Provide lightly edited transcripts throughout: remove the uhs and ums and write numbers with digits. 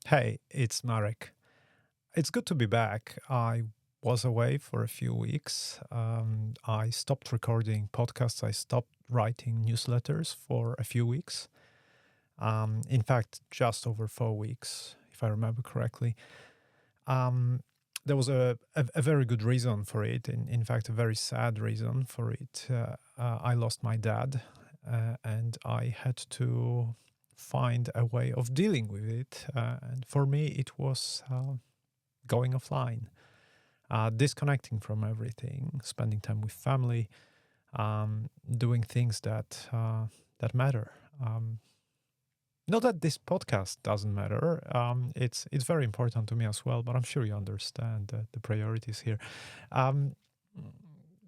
Hey, it's Marek. It's good to be back. I was away for a few weeks. I stopped recording podcasts. I stopped writing newsletters for a few weeks. In fact, just over 4 weeks, if I remember correctly. Um, there was a very good reason for it. In fact, a very sad reason for it. I lost my dad, and I had to find a way of dealing with it. And for me, it was going offline, disconnecting from everything, spending time with family, doing things that matter. Not that this podcast doesn't matter. It's very important to me as well, but I'm sure you understand the priorities here. Um,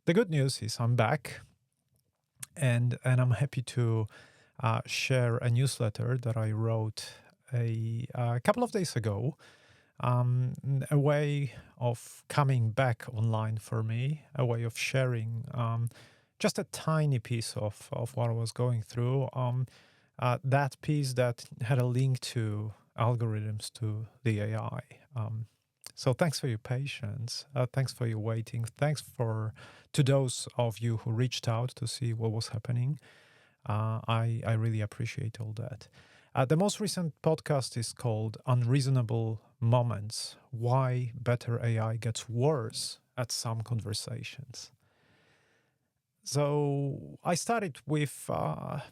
the good news is I'm back, and I'm happy to share a newsletter that I wrote a couple of days ago. A way of coming back online for me, a way of sharing just a tiny piece of what I was going through. That piece that had a link to algorithms, to the AI. So thanks for your patience. Thanks for your waiting. Thanks to those of you who reached out to see what was happening. I really appreciate all that. The most recent podcast is called Unreasonable Moments: Why Better AI Gets Worse at Some Conversations. So I started with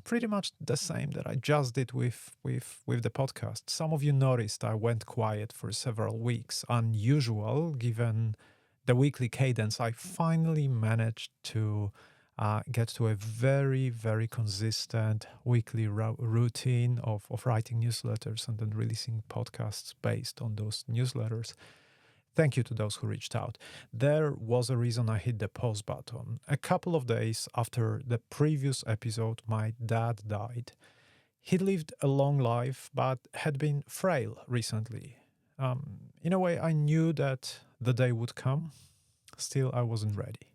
pretty much the same that I just did with the podcast. Some of you noticed I went quiet for several weeks, unusual given the weekly cadence. I finally managed to get to a very, very consistent weekly routine of writing newsletters and then releasing podcasts based on those newsletters. Thank you to those who reached out. There was a reason I hit the pause button. A couple of days after the previous episode, my dad died. He lived a long life, but had been frail recently. In a way, I knew that the day would come. Still, I wasn't ready.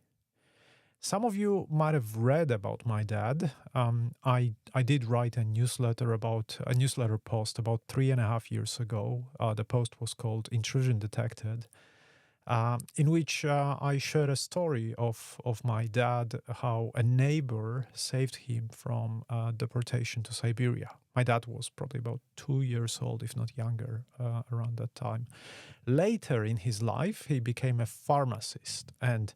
Some of you might have read about my dad. I did write a newsletter post about 3.5 years ago. The post was called Intrusion Detected, in which I shared a story of my dad, how a neighbor saved him from deportation to Siberia. My dad was probably about 2 years old, if not younger, around that time. Later in his life, he became a pharmacist, and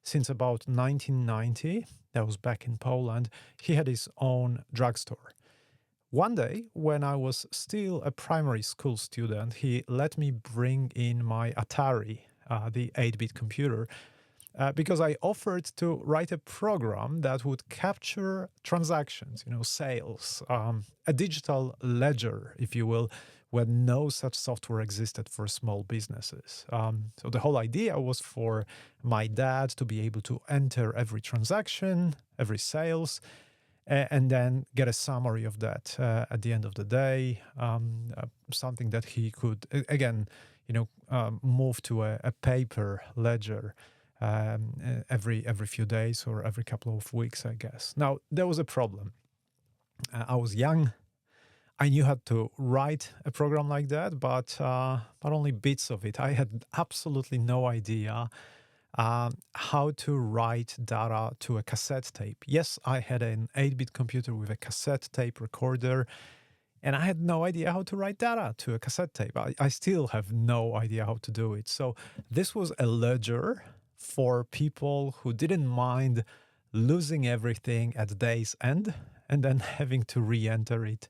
since about 1990, that was back in Poland, he had his own drugstore. One day, when I was still a primary school student, he let me bring in my Atari, the 8-bit computer, because I offered to write a program that would capture transactions, sales, a digital ledger, if you will, when no such software existed for small businesses. So the whole idea was for my dad to be able to enter every transaction, every sales, and then get a summary of that at the end of the day, something that he could, again, move to a paper ledger every few days or every couple of weeks, I guess. Now, there was a problem. I was young. I knew how to write a program like that, but only bits of it. I had absolutely no idea how to write data to a cassette tape. Yes, I had an 8-bit computer with a cassette tape recorder, and I had no idea how to write data to a cassette tape. I still have no idea how to do it. So this was a ledger for people who didn't mind losing everything at day's end and then having to re-enter it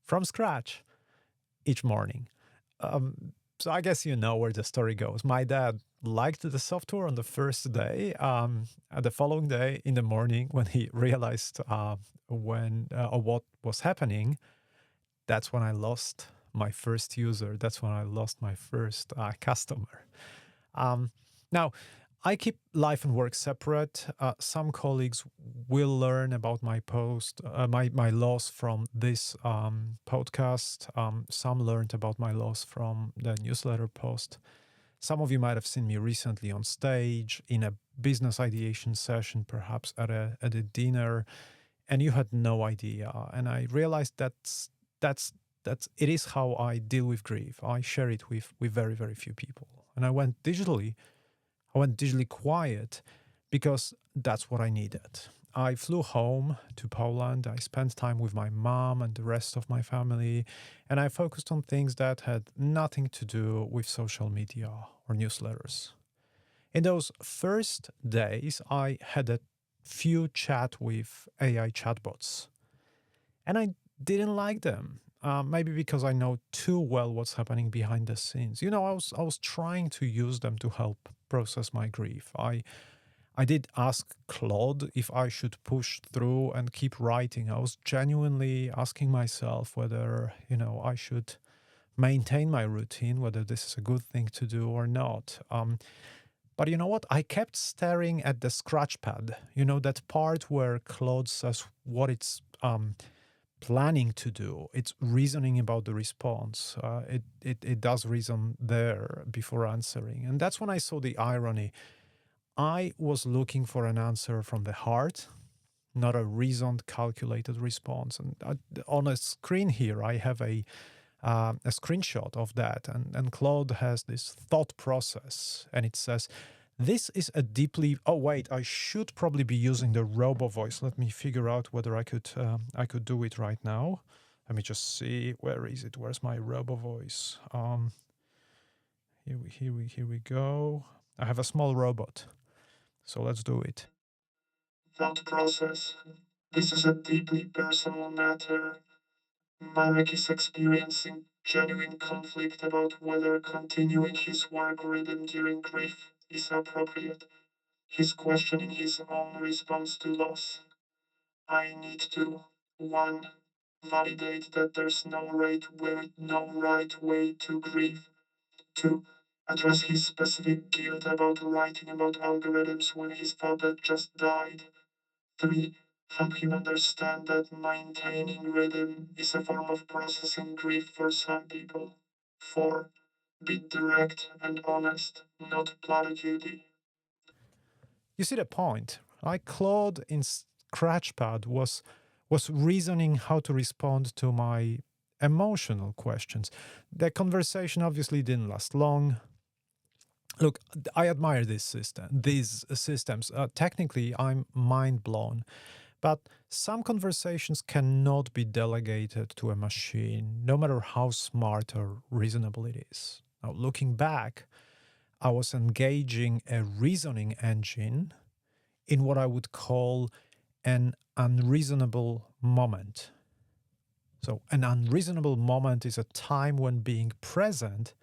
from scratch each morning. So I guess you know where the story goes. My dad liked the software on the first day. The following day in the morning, when he realized what was happening, that's when I lost my first user. That's when I lost my first customer. Now, I keep life and work separate. Some colleagues will learn about my my loss from this podcast. Some learned about my loss from the newsletter post. Some of you might have seen me recently on stage in a business ideation session, perhaps at a dinner, and you had no idea. And I realized that's it is how I deal with grief. I share it with very, very few people. And I went digitally quiet because that's what I needed. I flew home to Poland. I spent time with my mom and the rest of my family, and I focused on things that had nothing to do with social media or newsletters. In those first days, I had a few chat with AI chatbots, and I didn't like them. Maybe because I know too well what's happening behind the scenes. I was trying to use them to help process my grief. I did ask Claude if I should push through and keep writing. I was genuinely asking myself whether, I should maintain my routine, whether this is a good thing to do or not. But you know what? I kept staring at the scratch pad, that part where Claude says what it's planning to do. It's reasoning about the response. It does reason there before answering. And that's when I saw the irony. I was looking for an answer from the heart, not a reasoned, calculated response. And on a screen here, I have a screenshot of that. And Claude has this thought process, and it says, this is a deeply... Oh, wait, I should probably be using the robo voice. Let me figure out whether I could do it right now. Let me just see. Where is it? Where's my robo voice? Here we go. I have a small robot. So let's do it. Thought process. This is a deeply personal matter. Marek is experiencing genuine conflict about whether continuing his work rhythm during grief is appropriate. He's questioning his own response to loss. I need to 1. Validate that there's no right way to grieve. 2. Address his specific guilt about writing about algorithms when his puppet just died. 3. Help him understand that maintaining rhythm is a form of processing grief for some people. 4. Be direct and honest, not platitude. You see the point, right? Claude in Scratchpad was reasoning how to respond to my emotional questions. The conversation obviously didn't last long. Look, I admire these systems. Technically, I'm mind blown. But some conversations cannot be delegated to a machine, no matter how smart or reasonable it is. Now, looking back, I was engaging a reasoning engine in what I would call an unreasonable moment. So, an unreasonable moment is a time when being present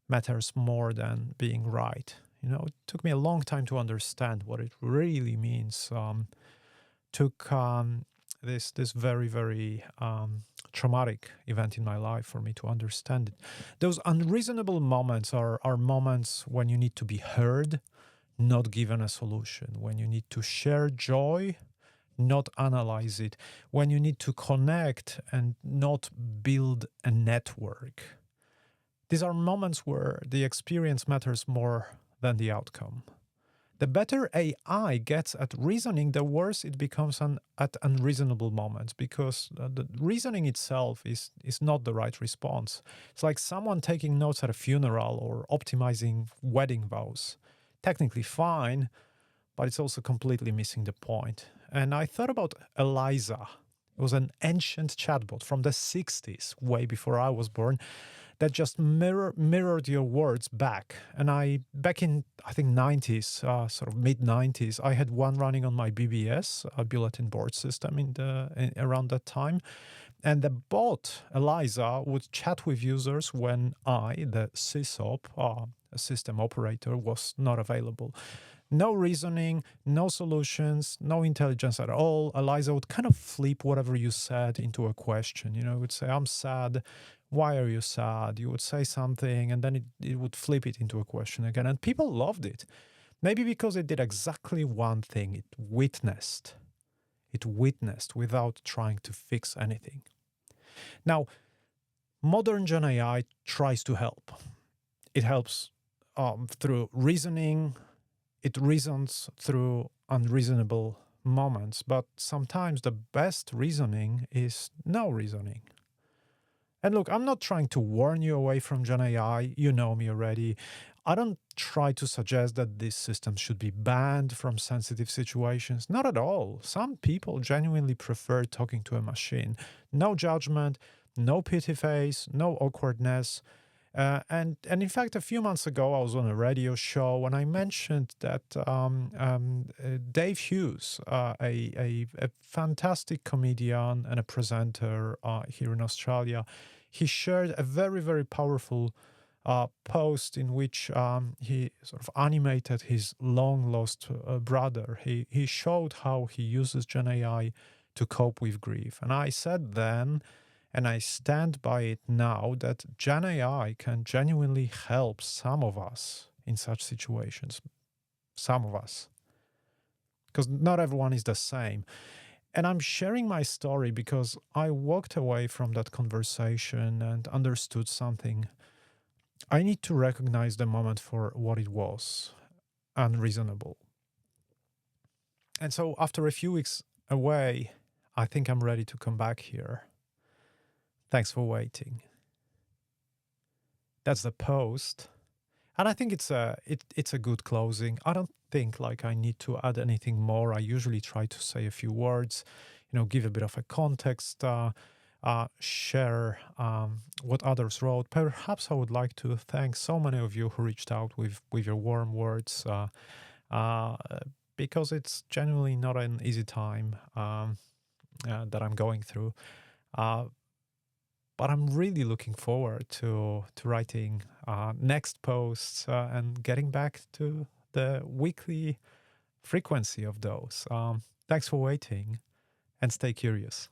matters more than being right. It took me a long time to understand what it really means. Took this very, very traumatic event in my life for me to understand it. Those unreasonable moments are moments when you need to be heard, not given a solution, when you need to share joy, not analyze it, when you need to connect and not build a network. These are moments where the experience matters more than the outcome. The better AI gets at reasoning, the worse it becomes at unreasonable moments, because the reasoning itself is not the right response. It's like someone taking notes at a funeral or optimizing wedding vows. Technically fine, but it's also completely missing the point. And I thought about Eliza. It was an ancient chatbot from the 60s, way before I was born, that just mirrored your words back. And back in, I think, 90s, sort of mid-90s, I had one running on my BBS, a bulletin board system, around that time. And the bot, Eliza, would chat with users when I, the sysop, a system operator, was not available. No reasoning, no solutions, no intelligence at all. Eliza would kind of flip whatever you said into a question. It would say, I'm sad. Why are you sad? You would say something, and then it would flip it into a question again. And people loved it. Maybe because it did exactly one thing. It witnessed. It witnessed without trying to fix anything. Now, modern Gen AI tries to help. It helps through reasoning. It reasons through unreasonable moments, but sometimes the best reasoning is no reasoning. And look, I'm not trying to warn you away from Gen AI. You know me already. I don't try to suggest that this system should be banned from sensitive situations. Not at all. Some people genuinely prefer talking to a machine. No judgment, no pity face, no awkwardness. And in fact, a few months ago, I was on a radio show and I mentioned that Dave Hughes, a fantastic comedian and a presenter here in Australia, he shared a very, very powerful post in which he sort of animated his long lost brother. He showed how he uses Gen AI to cope with grief. And I said then, and I stand by it now, that Gen AI can genuinely help some of us in such situations. Some of us. Because not everyone is the same. And I'm sharing my story because I walked away from that conversation and understood something. I need to recognize the moment for what it was: unreasonable. And so after a few weeks away, I think I'm ready to come back here. Thanks for waiting. That's the post. And I think it's a good closing. I don't think like I need to add anything more. I usually try to say a few words, give a bit of a context, share what others wrote. Perhaps I would like to thank so many of you who reached out with your warm words, uh, because it's genuinely not an easy time that I'm going through. Uh, but I'm really looking forward to writing next posts and getting back to the weekly frequency of those. Thanks for waiting and stay curious.